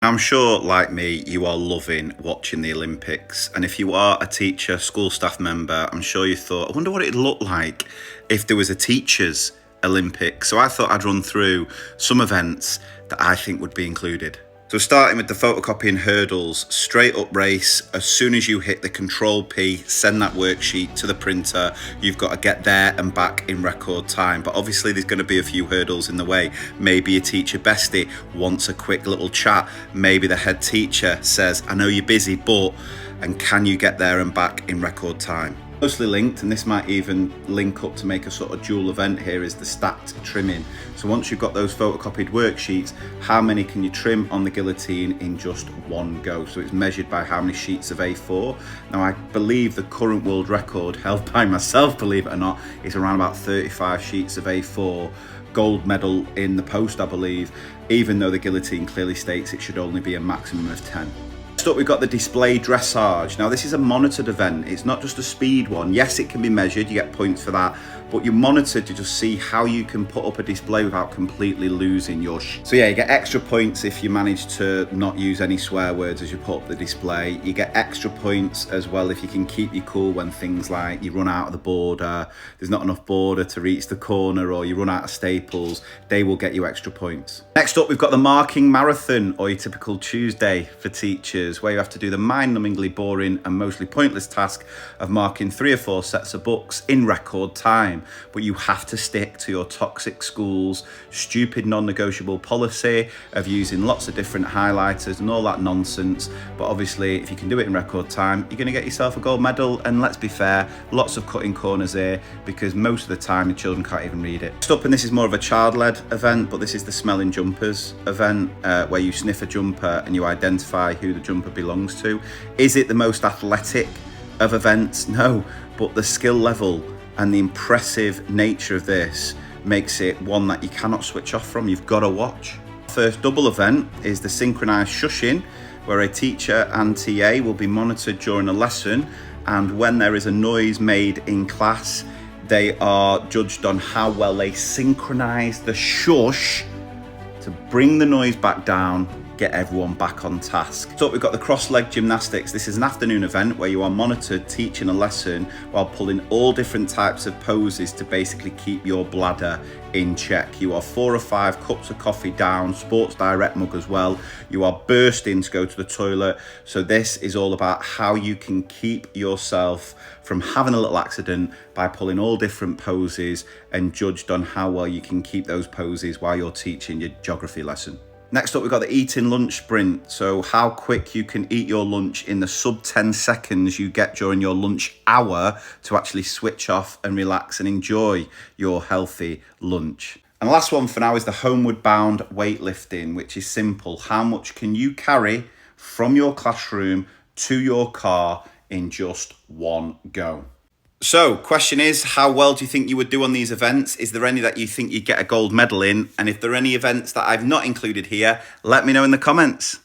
I'm sure, like me, you are loving watching the Olympics. And if you are a teacher, school staff member, I'm sure you thought, I wonder what it'd look like if there was a teachers' Olympics. So I thought I'd run through some events that I think would be included. So starting with the photocopying hurdles, straight up race. As soon as you hit the Control P, send that worksheet to the printer, you've got to get there and back in record time. But obviously there's going to be a few hurdles in the way. Maybe a teacher bestie wants a quick little chat. Maybe the head teacher says, I know you're busy, and can you get there and back in record time? Closely linked, and this might even link up to make a sort of dual event here, is the stacked trimming. So once you've got those photocopied worksheets, how many can you trim on the guillotine in just one go? So it's measured by how many sheets of A4. Now I believe the current world record, held by myself, believe it or not, is around about 35 sheets of A4. Gold medal in the post, I believe, even though the guillotine clearly states it should only be a maximum of 10. Next up, we've got the display dressage. Now this is a monitored event. It's not just a speed one. Yes, it can be measured, you get points for that, but you're monitored to just see how you can put up a display without completely losing your So yeah, you get extra points if you manage to not use any swear words as you put up the display. You get extra points as well if you can keep your cool when things like you run out of the border, there's not enough border to reach the corner, or you run out of staples. They will get you extra points. Next up, we've got the marking marathon, or your typical Tuesday for teachers, where you have to do the mind-numbingly boring and mostly pointless task of marking 3 or 4 sets of books in record time. But you have to stick to your toxic school's stupid non-negotiable policy of using lots of different highlighters and all that nonsense. But obviously, if you can do it in record time, you're going to get yourself a gold medal. And let's be fair, lots of cutting corners here, because most of the time the children can't even read it. Next up, and this is more of a child-led event, but this is the smelling jumpers event, where you sniff a jumper and you identify who the jumper belongs to. Is it the most athletic of events? No, but the skill level and the impressive nature of this makes it one that you cannot switch off from. You've got to watch. First double event is the synchronized shushing, where a teacher and TA will be monitored during a lesson, and when there is a noise made in class, they are judged on how well they synchronize the shush to bring the noise back down, get everyone back on task. So we've got the cross-leg gymnastics. This is an afternoon event where you are monitored teaching a lesson while pulling all different types of poses to basically keep your bladder in check. You are 4 or 5 cups of coffee down, Sports Direct mug as well. You are bursting to go to the toilet. So this is all about how you can keep yourself from having a little accident by pulling all different poses, and judged on how well you can keep those poses while you're teaching your geography lesson. Next up, we've got the eating lunch sprint. So how quick you can eat your lunch in the sub 10 seconds you get during your lunch hour to actually switch off and relax and enjoy your healthy lunch. And the last one for now is the homeward bound weightlifting, which is simple. How much can you carry from your classroom to your car in just one go? So, question is, how well do you think you would do on these events? Is there any that you think you'd get a gold medal in? And if there are any events that I've not included here, let me know in the comments.